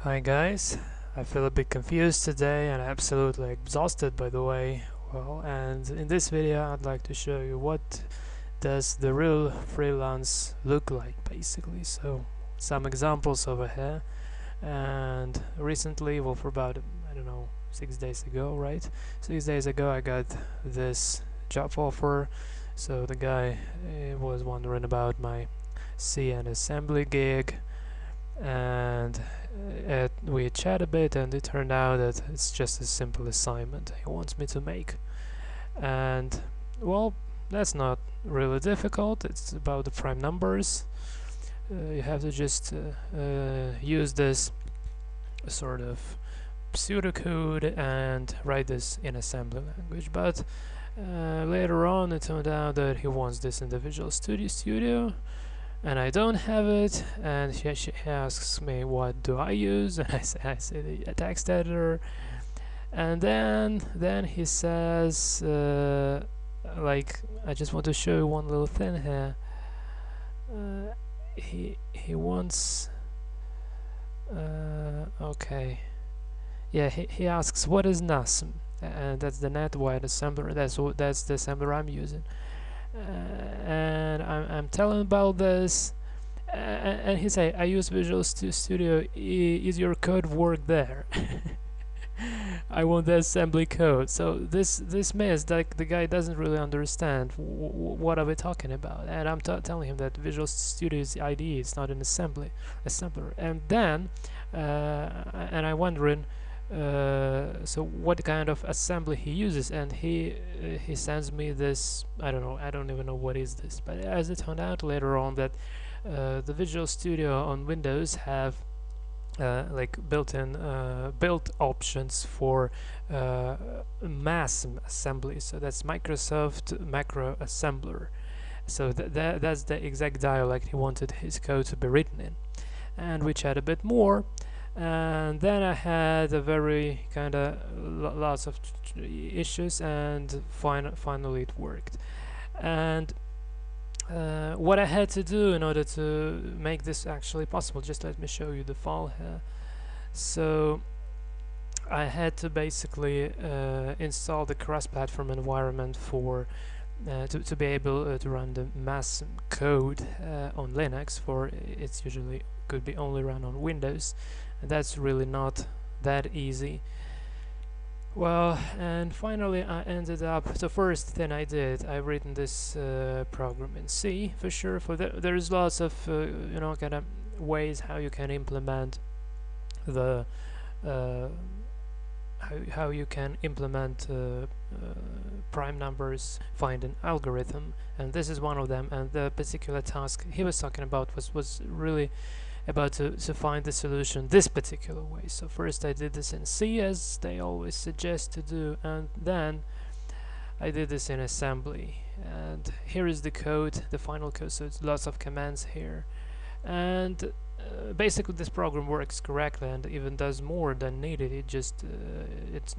Hi guys, I feel a bit confused today and absolutely exhausted by the way. And in this video I'd like to show you what does the real freelance look like basically. So some examples over here. And recently, well, for about, I don't know, 6 days ago, right? 6 days ago I got this job offer. So the guy was wondering about my C and assembly gig, and we chat a bit, and it turned out that it's just a simple assignment he wants me to make. And well, that's not really difficult. It's about the prime numbers. You have to just use this sort of pseudocode and write this in assembly language. But later on it turned out that he wants this in the Visual Studio, and I don't have it, and she asks me what do I use, and I say the text editor, and then he says like, I just want to show you one little thing here. He wants okay, yeah, he asks what is NASM, and that's the net wide assembler. That's the assembler I'm using. And I'm telling about this, and he say, I use Visual Studio. Is your code work there? I want the assembly code. So this means that the guy doesn't really understand what are we talking about, and I'm telling him that Visual Studio's IDE is not an assembler. And then and I'm wondering, so what kind of assembly he uses, and he sends me this, I don't even know what is this, but as it turned out later on that the Visual Studio on Windows have like built-in build options for mass assembly. So that's Microsoft Macro Assembler. So that's the exact dialect he wanted his code to be written in, and we chat a bit more. And then I had a very kind of lots of issues, and finally it worked. And what I had to do in order to make this actually possible, just let me show you the file here. So I had to basically install the cross-platform environment for to be able to run the mass code on Linux. For it's usually could be only run on Windows, and that's really not that easy. Well, and finally I ended up, the first thing I did, I've written this program in C for sure. There's lots of you know, kind of ways how you can implement the how you can implement prime numbers finding algorithm, and this is one of them. And the particular task he was talking about was really about to find the solution this particular way. So first I did this in C, as they always suggest to do, and then I did this in assembly. And here is the code, the final code, so it's lots of commands here. And basically this program works correctly and even does more than needed. It just it's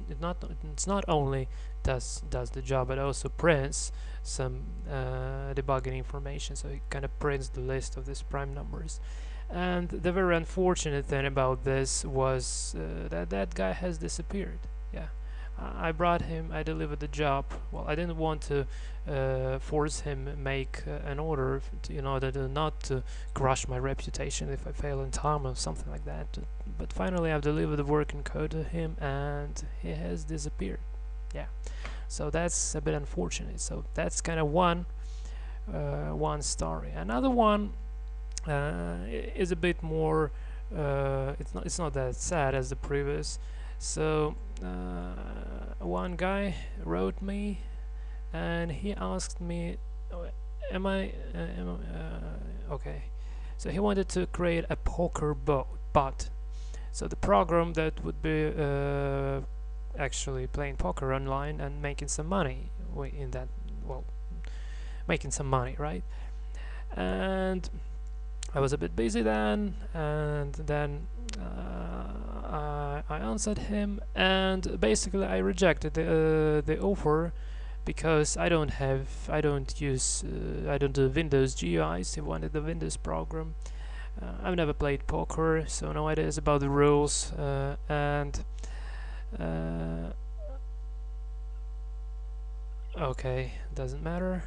not only does the job, but also prints some debugging information. So it kind of prints the list of these prime numbers. And the very unfortunate thing about this was that guy has disappeared. Yeah, I brought him, I delivered the job. Well, I didn't want to force him make an order in order to not to crush my reputation if I fail in time or something like that. But finally I've delivered the working code to him, and he has disappeared. Yeah, so that's a bit unfortunate. So that's kind of one story. Another one is a bit more it's not that sad as the previous. So one guy wrote me, and he asked me, okay, so he wanted to create a poker bot. So the program that would be actually playing poker online and making some money in that, well, making some money, right? And I was a bit busy then, and then I answered him, and basically I rejected the offer because I don't do Windows GUIs. He wanted the Windows program, I've never played poker, so no ideas about the rules, and okay, doesn't matter.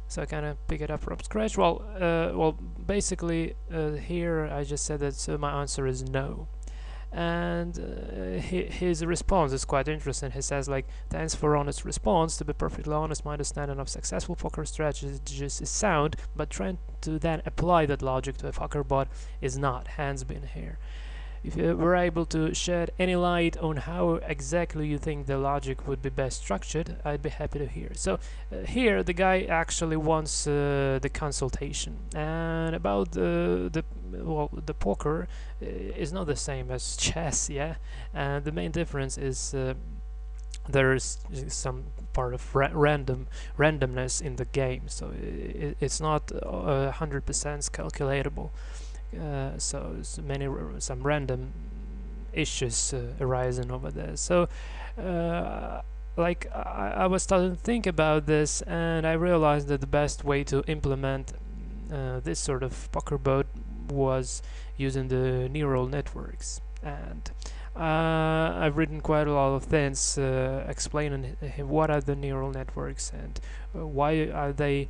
So I kind of pick it up from scratch. Well, basically here I just said that, so my answer is no. And his response is quite interesting. He says, like, thanks for honest response. To be perfectly honest, my understanding of successful poker strategies is sound, but trying to then apply that logic to a poker bot is not. Hands been here. If you were able to shed any light on how exactly you think the logic would be best structured, I'd be happy to hear. So here the guy actually wants the consultation, and about the poker is not the same as chess, yeah. And the main difference is there's some part of randomness in the game, so it's not 100% calculatable. So some random issues arising over there. So like I was starting to think about this, and I realized that the best way to implement this sort of poker bot was using the neural networks. And I've written quite a lot of things explaining what are the neural networks and why are they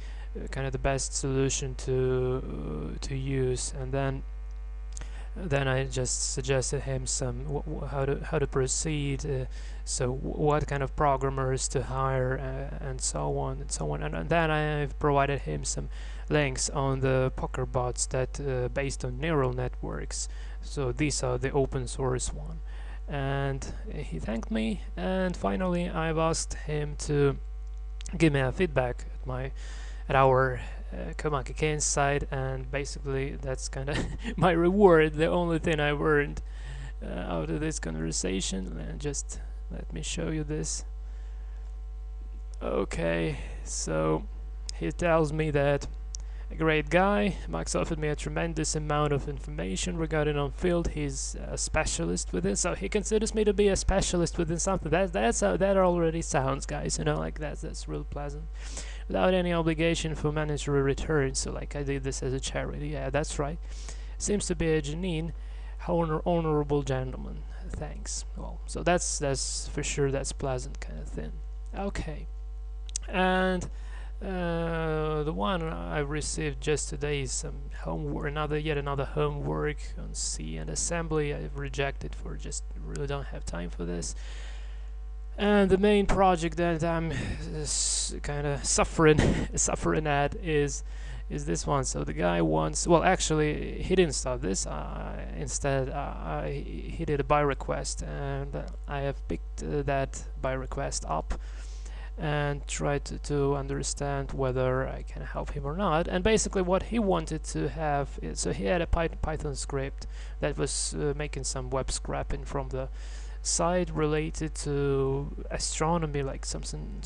kind of the best solution to use. And then I just suggested him some how to proceed, so what kind of programmers to hire, and so on and so on. And then I've provided him some links on the poker bots that based on neural networks. So these are the open source one, and he thanked me. And finally I've asked him to give me a feedback at our Komaki Kane's side, and basically that's kind of my reward, the only thing I've earned out of this conversation. And just let me show you this. Okay, so he tells me that a great guy. Max offered me a tremendous amount of information regarding on field. He's a specialist within, so he considers me to be a specialist within something. That's how that already sounds, guys. You know, like that's real pleasant. Without any obligation for monetary return. So like I did this as a charity. Yeah, that's right. Seems to be a genuine, honorable gentleman. Thanks. Well, so that's for sure. That's pleasant kind of thing. Okay, and the one I received just today is some homework, yet another homework on C and assembly. I've rejected for just really don't have time for this. And the main project that I'm kind of suffering at is this one. So the guy wants, well, actually he didn't start this. Instead, he did a buy request, and I have picked that buy request up and tried to understand whether I can help him or not. And basically what he wanted to have is, so he had a Python script that was making some web scraping from the site related to astronomy, like something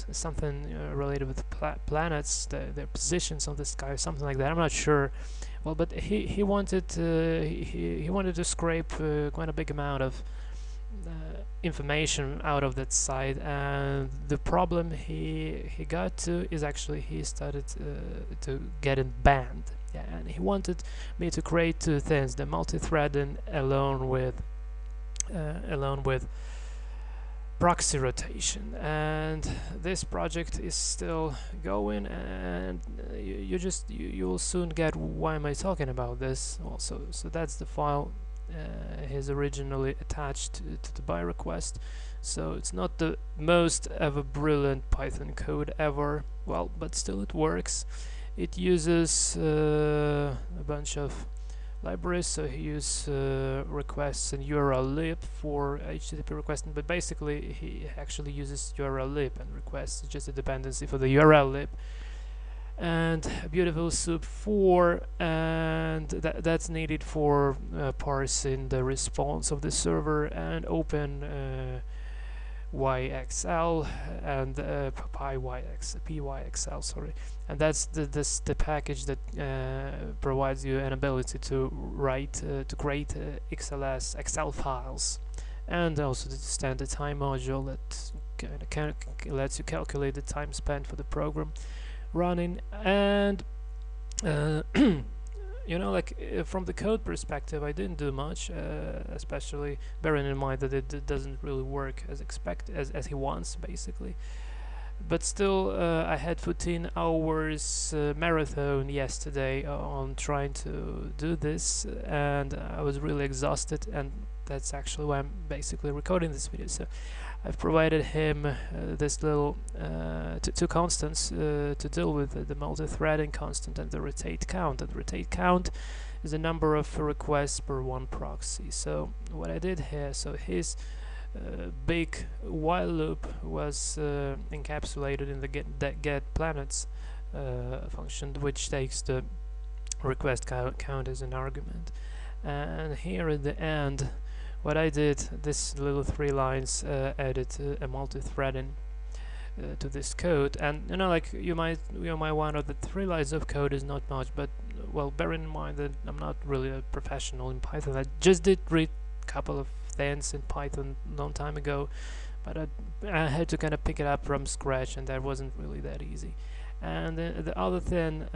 related with planets, their positions on the sky, something like that. I'm not sure. Well, but he wanted he wanted to scrape quite a big amount of information out of that site, and the problem he got to is actually he started to get it banned. Yeah, and he wanted me to create two things: the multi-threading along with proxy rotation. And this project is still going, and you'll soon get why am I talking about this. Also, so that's the file is originally attached to the buy request. So it's not the most ever brilliant Python code ever, well, but still it works. It uses a bunch of libraries, so he uses requests and URL lib for HTTP requesting, but basically he actually uses URL lib, and requests is just a dependency for the URL lib. And a beautiful soup for, and that's needed for parsing the response of the server, and open YXL and PYXL, sorry, and that's the package that provides you an ability to write to create XLS Excel files, and also the standard time module that lets you calculate the time spent for the program running. And like from the code perspective, I didn't do much, especially bearing in mind that it doesn't really work as expected as he wants, basically. But still, I had 14 hours marathon yesterday on trying to do this, and I was really exhausted, and that's actually why I'm basically recording this video. So I've provided him this little two constants to deal with the multi-threading constant and the rotate count. And rotate count is the number of requests per one proxy. So what I did here, so his big while loop was encapsulated in the get planets function, which takes the request count as an argument. And here at the end, what I did, this little 3 lines added a multi-threading to this code. And like you might wonder that 3 lines of code is not much, but well, bear in mind that I'm not really a professional in Python. I just did read a couple of things in Python a long time ago, but I had to kind of pick it up from scratch, and that wasn't really that easy. And the other thing,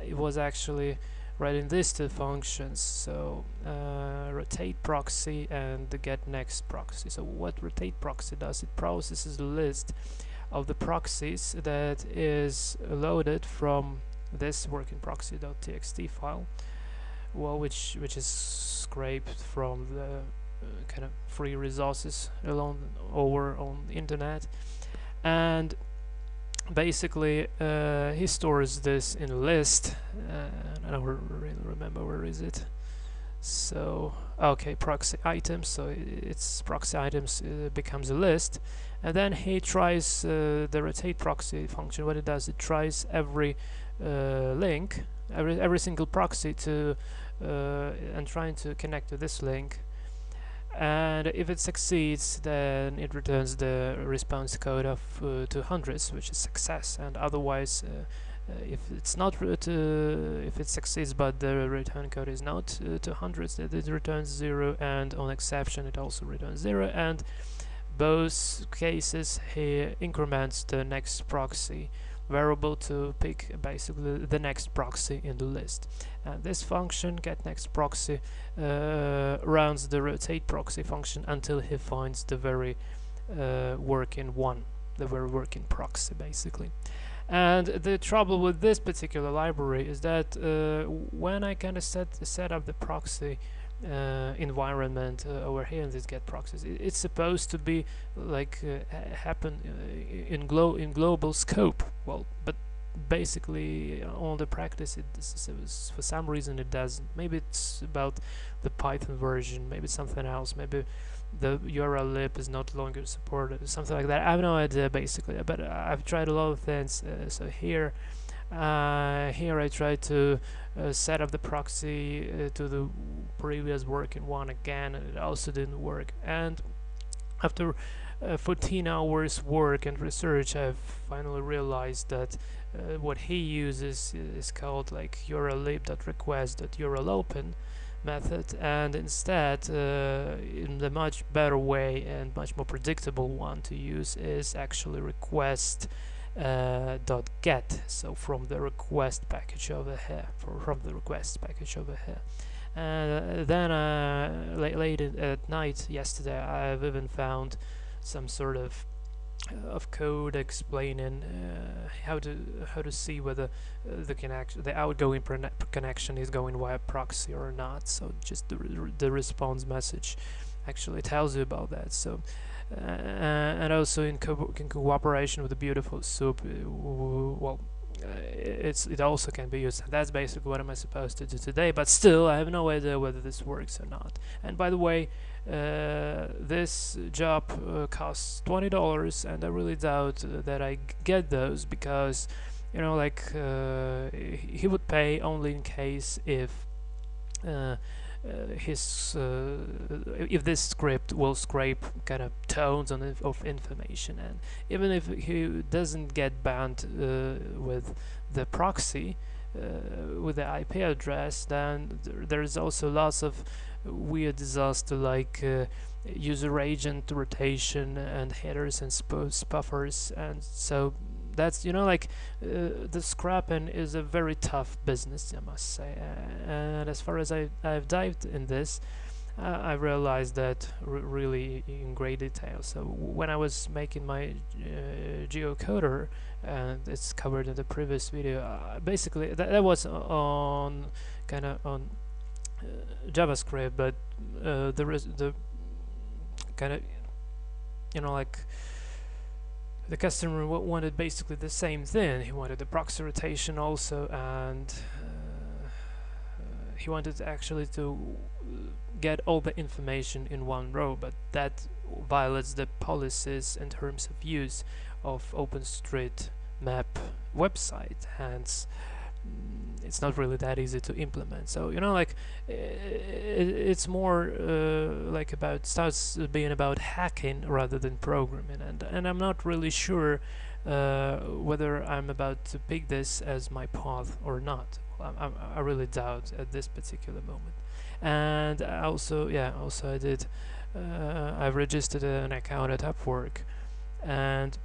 it was actually writing these 2 functions, so rotate proxy and the get next proxy. So what rotate proxy does, it processes a list of the proxies that is loaded from this working proxy.txt file, well, which is scraped from the kind of free resources over on the internet. And basically he stores this in a list. I don't really remember where is it. So okay, proxy items, so it's proxy items becomes a list, and then he tries the rotate proxy function. What it does, it tries every link, every single proxy to and trying to connect to this link, and if it succeeds, then it returns the response code of 200s, which is success. And otherwise, if it's not if it succeeds but the return code is not 200s, then it returns 0, and on exception it also returns 0. And both cases he increments the next proxy variable to pick basically the next proxy in the list. And this function, get next proxy, runs the rotate proxy function until he finds the very working one, the very working proxy, basically. And the trouble with this particular library is that when I kind of set up the proxy environment over here in this get proxies, it's supposed to be like happen in global scope. Well, but basically on the practice for some reason it doesn't. Maybe it's about the Python version, maybe it's something else, maybe the URL lib is not longer supported, something like that. I have no idea, basically, but I've tried a lot of things. So here I tried to set up the proxy to the previous working one again, and it also didn't work. And after 14 hours work and research, I've finally realized that what he uses is called like urllib.request.urlopen method, and instead in the much better way and much more predictable one to use is actually request .get. So from the request package over here, and then late at night yesterday, I've even found some sort of code explaining how to see whether the outgoing connection is going via proxy or not. So just the response message actually tells you about that. So and also in cooperation with the beautiful soup, well, it also can be used. That's basically what am I supposed to do today, but still I have no idea whether this works or not. And by the way, this job costs $20, and I really doubt that I get those, because like he would pay only in case if if this script will scrape kind of tones of information, and even if he doesn't get banned with the proxy, with the IP address, then there is also lots of weird disaster like user agent rotation and headers and spoofers, and so that's, like, the scrapping is a very tough business, I must say. And as far as I've dived in this, I realized that really in great detail. So when I was making my geocoder, and it's covered in the previous video, basically that was on kind of on JavaScript, but the kind of, like, the customer wanted basically the same thing. He wanted the proxy rotation also, and he wanted actually to get all the information in one row, but that violates the policies and terms of use of OpenStreetMap website, hence it's not really that easy to implement. So like, it's more like starts being about hacking rather than programming, and I'm not really sure whether I'm about to pick this as my path or not. I really doubt at this particular moment. And also I did I've registered an account at Upwork, and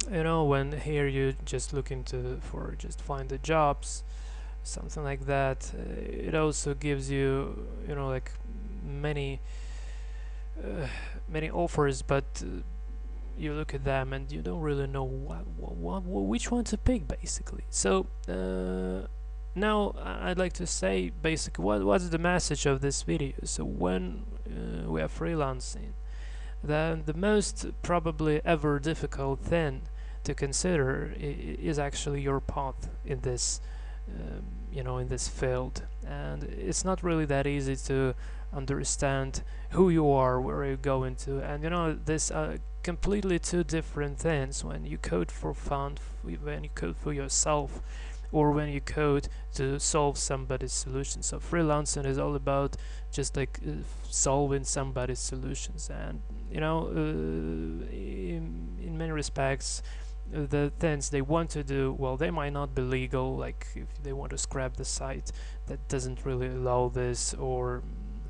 when here you just look for just find the jobs, something like that, it also gives you like many offers, but you look at them and you don't really know which one to pick, basically. So now I'd like to say basically what's the message of this video. So when we are freelancing, then the most probably ever difficult thing to consider is actually your path in this in this field, and it's not really that easy to understand who you are, where you're going to, and this are completely two different things when you code for fun, when you code for yourself, or when you code to solve somebody's solution. So freelancing is all about just like solving somebody's solutions, and in many respects the things they want to do, well, they might not be legal, like if they want to scrap the site that doesn't really allow this, or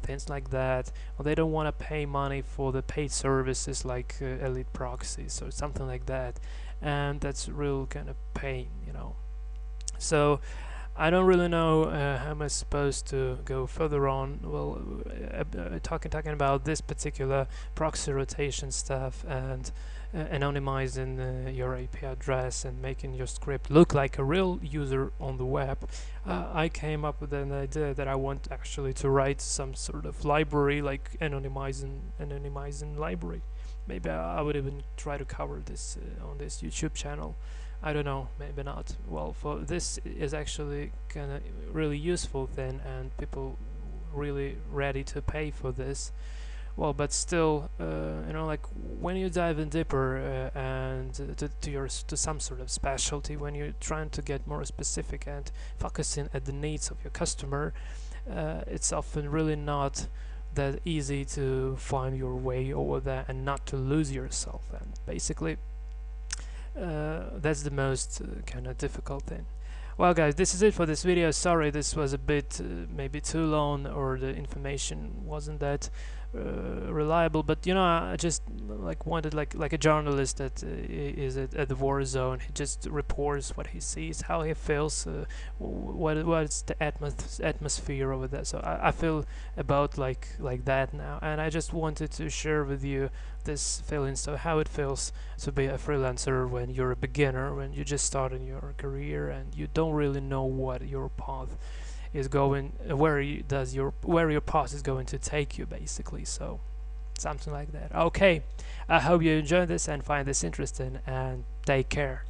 things like that, or they don't want to pay money for the paid services like elite proxies or something like that, and that's real kind of pain. So I don't really know how am I supposed to go further on. Well, talking about this particular proxy rotation stuff, and anonymizing your IP address and making your script look like a real user on the web, I came up with an idea that I want actually to write some sort of library, like anonymizing library. Maybe I would even try to cover this on this YouTube channel. I don't know, maybe not. Well, for this is actually kind of really useful thing, and people really ready to pay for this. Well, but still, like when you dive in deeper and to some sort of specialty, when you're trying to get more specific and focusing at the needs of your customer, it's often really not that easy to find your way over there and not to lose yourself. And basically, that's the most kind of difficult thing. Well, guys, this is it for this video. Sorry, this was a bit maybe too long, or the information wasn't that reliable, but I just like wanted like a journalist that is at the war zone. He just reports what he sees, how he feels, what's the atmosphere over there. So I feel about like that now, and I just wanted to share with you this feeling. So how it feels to be a freelancer when you're a beginner, when you just starting your career and you don't really know what your path is going, where your path is going to take you, basically. So something like that. Okay, I hope you enjoyed this and find this interesting, and take care.